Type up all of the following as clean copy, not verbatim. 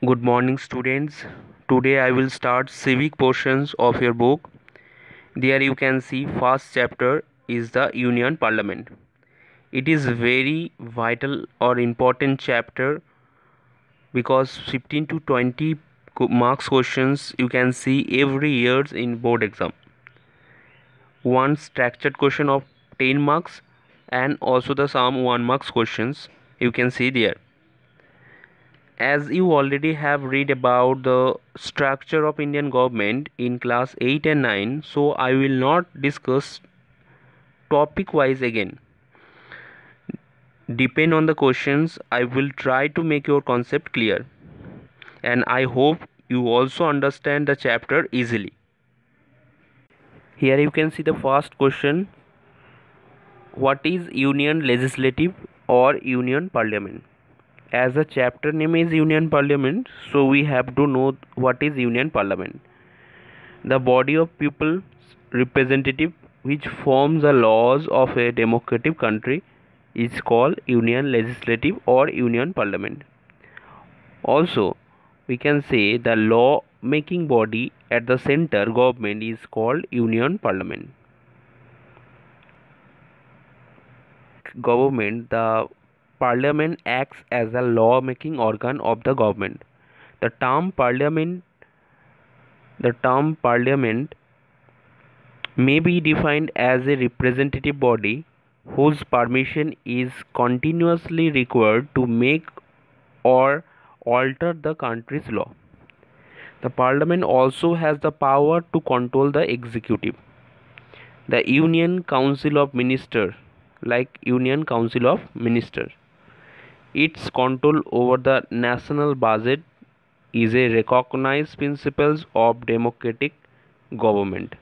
Good morning, students. Today I will start civic portions of your book. There you can see first chapter is the Union Parliament. It is very vital or important chapter because 15 to 20 marks questions you can see every years in board exam. One structured question of 10 marks and also the some 1 marks questions you can see there. As you already have read about the structure of Indian government in class 8 and 9, so I will not discuss topic wise again. Depend on the questions, I will try to make your concept clear, and I hope you also understand the chapter easily. Here you can see the first question: what is Union Legislative or Union Parliament? As the chapter name is Union Parliament, so we have to know what is Union Parliament. The body of people's representative which forms the laws of a democratic country is called Union Legislative or Union Parliament. Also, we can say the law making body at the center government is called Union Parliament. Government, the parliament acts as a law making organ of the government. The term parliament may be defined as a representative body whose permission is continuously required to make or alter the country's law. The parliament also has the power to control the executive. The Union Council of Ministers, its control over the national budget is a recognized principle of democratic government.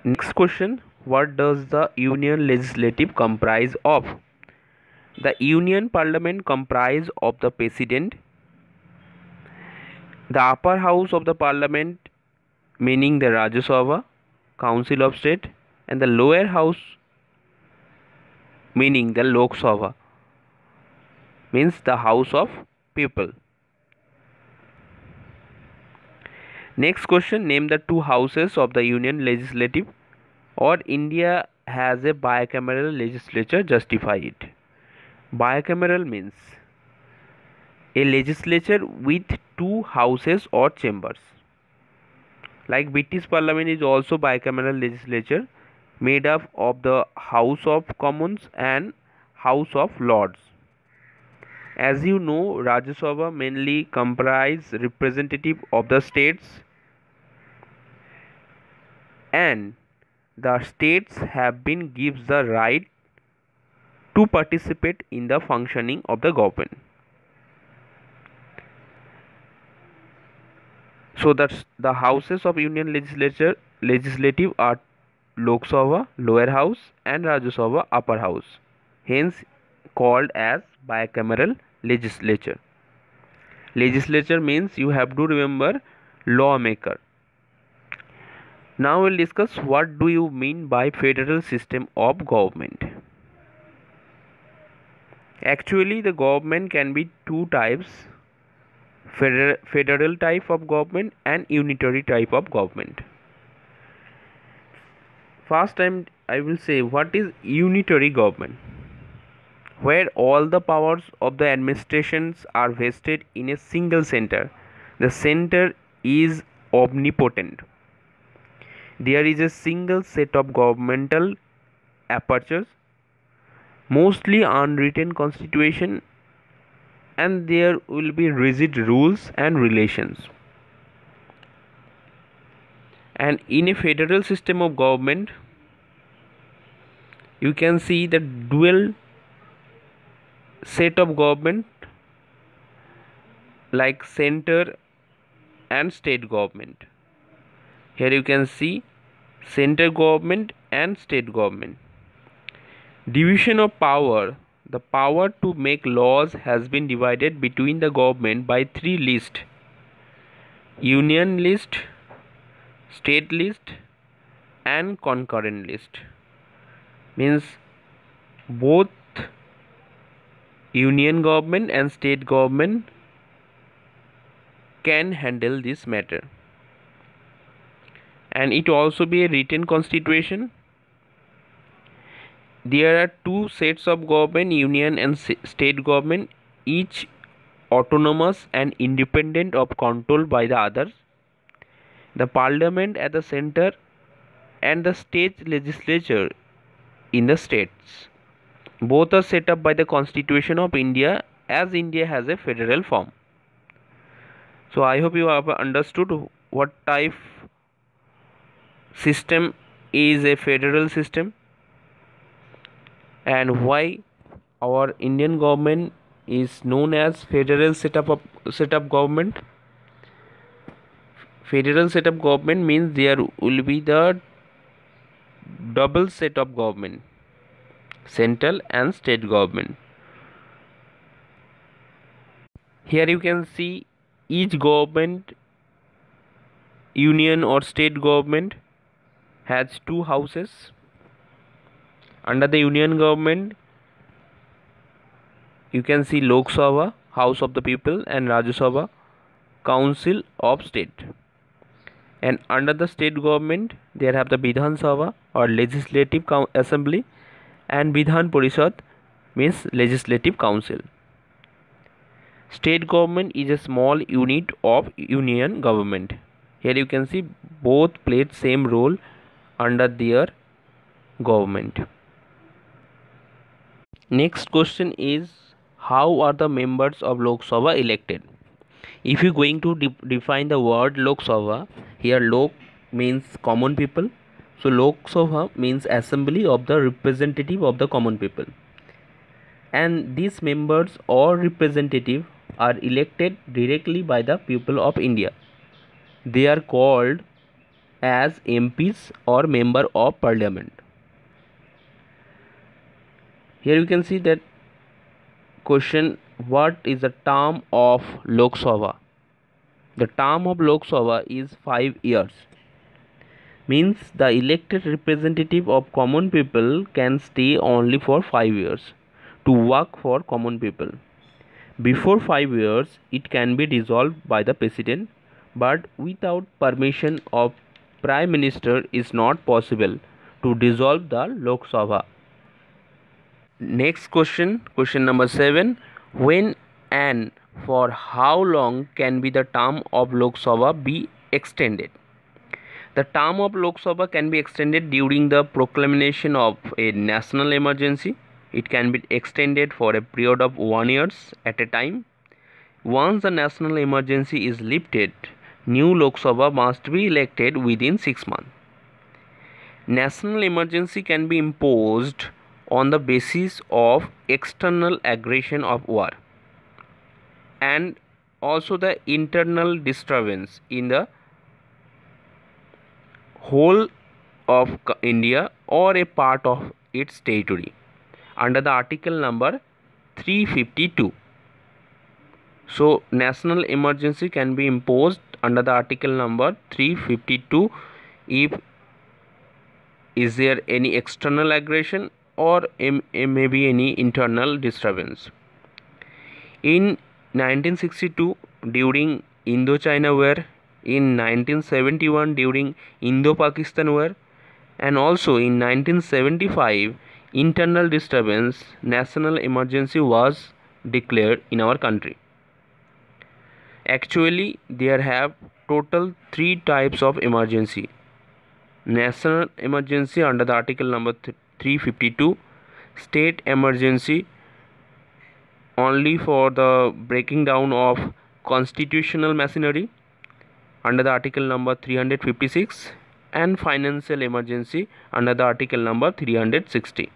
Next question: what does the Union Legislative comprise of? The Union Parliament comprise of the President, the upper house of the Parliament meaning the Rajya Sabha, Council of State, and the lower house meaning the Lok Sabha, means the House of People. Next question: name the two houses of the Union Legislative or India has a bicameral legislature. Justify it. Bicameral means a legislature with two houses or chambers. Like British Parliament is also bicameral legislature made up of the House of Commons and House of Lords. As you know, Rajya Sabha mainly comprise representative of the states, and the states have been gives the right to participate in the functioning of the government. So that's the houses of Union Legislative are Lok Sabha, lower house, and Rajya Sabha, upper house, hence called as bicameral legislature. Legislature means you have to remember lawmaker. Now we'll discuss what do you mean by federal system of government. Actually, the government can be two types: federal type of government and unitary type of government. First time I will say what is unitary government, where all the powers of the administrations are vested in a single center. The center is omnipotent. There is a single set of governmental apertures, mostly unwritten constitution, and there will be rigid rules and relations. And in a federal system of government, you can see the dual set of government like center and state government. Here you can see center government and state government. Division of power: the power to make laws has been divided between the government by three lists: union list, state list, and concurrent list. Means both union government and state government can handle this matter. And it also be a written constitution. There are two sets of government, union and state government, each autonomous and independent of control by the others. The parliament at the center and the state legislature in the states. Both are set up by the Constitution of India, as India has a federal form. So I hope you have understood what type system is a federal system and why our Indian government is known as federal setup government. Federal setup government means there will be the double set of government, central and state government. Here you can see each government, union or state government, has two houses. Under the union government, you can see Lok Sabha, House of the People, and Rajya Sabha, Council of State. And under the state government, there have the Vidhan Sabha or Legislative Assembly, and Vidhan Parishad means Legislative Council. State government is a small unit of union government. Here you can see both played same role under their government. Next question is, how are the members of Lok Sabha elected? If you are going to define the word Lok Sabha, here Lok means common people. So Lok Sabha means assembly of the representative of the common people. And these members or representative are elected directly by the people of India. They are called as MPs or member of parliament. Here you can see that question, what is the term of Lok Sabha? The term of Lok Sabha is 5 years. Means the elected representative of common people can stay only for 5 years to work for common people. Before 5 years, it can be dissolved by the president, but without permission of Prime Minister is not possible to dissolve the Lok Sabha. Next question, question number 7. When and for how long can be the term of Lok Sabha be extended? The term of Lok Sabha can be extended during the proclamation of a national emergency. It can be extended for a period of 1 year at a time. Once the national emergency is lifted, new Lok Sabha must be elected within 6 months. National emergency can be imposed on the basis of external aggression of war and also the internal disturbance in the whole of India or a part of its territory under the article number 352. So national emergency can be imposed under the article number 352 if is there any external aggression or maybe any internal disturbance. In 1962 during Indo-China War, in 1971 during Indo-Pakistan War, and also in 1975 internal disturbance, national emergency was declared in our country. Actually, there have total 3 types of emergency. National emergency under the article number 352, state emergency only for the breaking down of constitutional machinery under the article number 356, and financial emergency under the article number 360.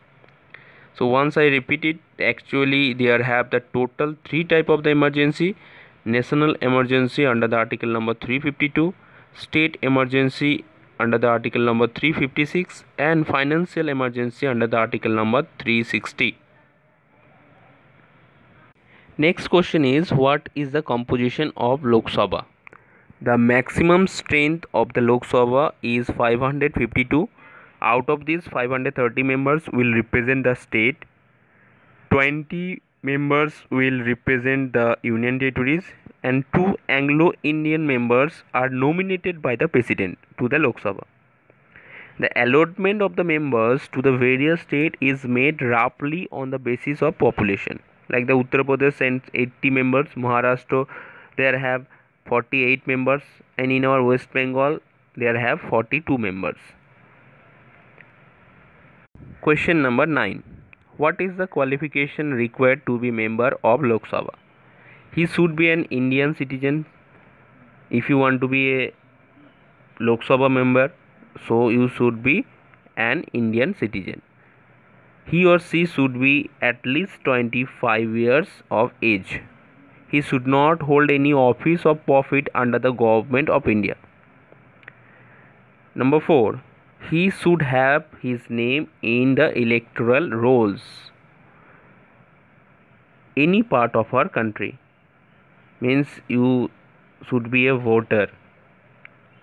So once I repeat it, actually there have the total 3 type of the emergency: national emergency under the article number 352, state emergency under the article number 356, and financial emergency under the article number 360. Next question is, what is the composition of Lok Sabha? The maximum strength of the Lok Sabha is 552. Out of these, 530 members will represent the state, 20 members will represent the union territories, and 2 Anglo-Indian members are nominated by the President to the Lok Sabha. The allotment of the members to the various states is made roughly on the basis of population. Like the Uttar Pradesh sends 80 members, Maharashtra there have 48 members, and in our West Bengal there have 42 members. Question number 9. What is the qualification required to be member of Lok Sabha? He should be an Indian citizen. If you want to be a Lok Sabha member, so you should be an Indian citizen. He or she should be at least 25 years of age. He should not hold any office of profit under the government of India. Number 4. He should have his name in the electoral rolls. Any part of our country. Means you should be a voter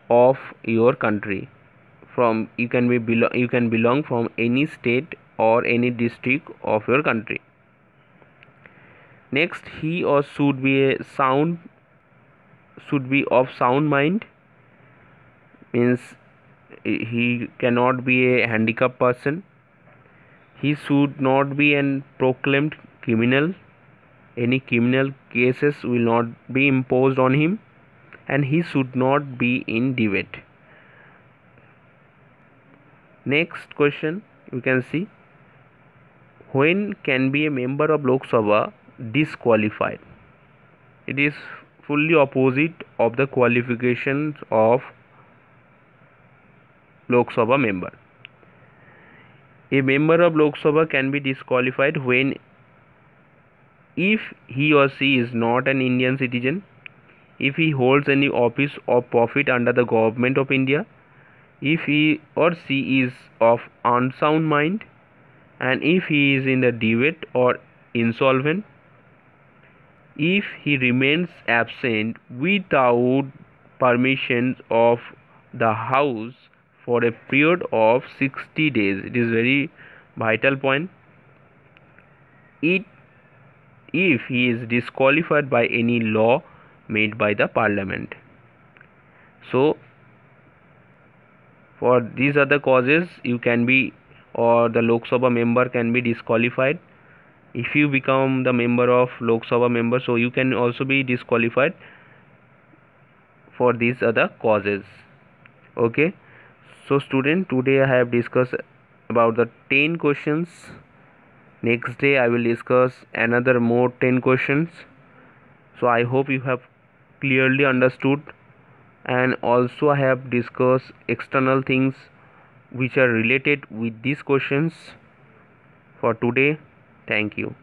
of your country. You can belong from any state or any district of your country. Next, he or should be of sound mind. Means he cannot be a handicapped person. He should not be an proclaimed criminal. Any criminal cases will not be imposed on him, and he should not be in debate. Next question, you can see, when can be a member of Lok Sabha disqualified? It is fully opposite of the qualifications of Lok Sabha member. A member of Lok Sabha can be disqualified when if he or she is not an Indian citizen, if he holds any office of profit under the government of India, if he or she is of unsound mind, and if he is in the debate or insolvent, if he remains absent without permission of the House for a period of 60 days. It is very vital point. If he is disqualified by any law made by the Parliament. So for these other causes, you can be, or the Lok Sabha member can be disqualified. If you become the member of Lok Sabha member, so you can also be disqualified for these other causes. Okay, so student, today I have discussed about the 10 questions. Next day I will discuss another more 10 questions. So I hope you have clearly understood, and also I have discussed external things which are related with these questions for today. Thank you.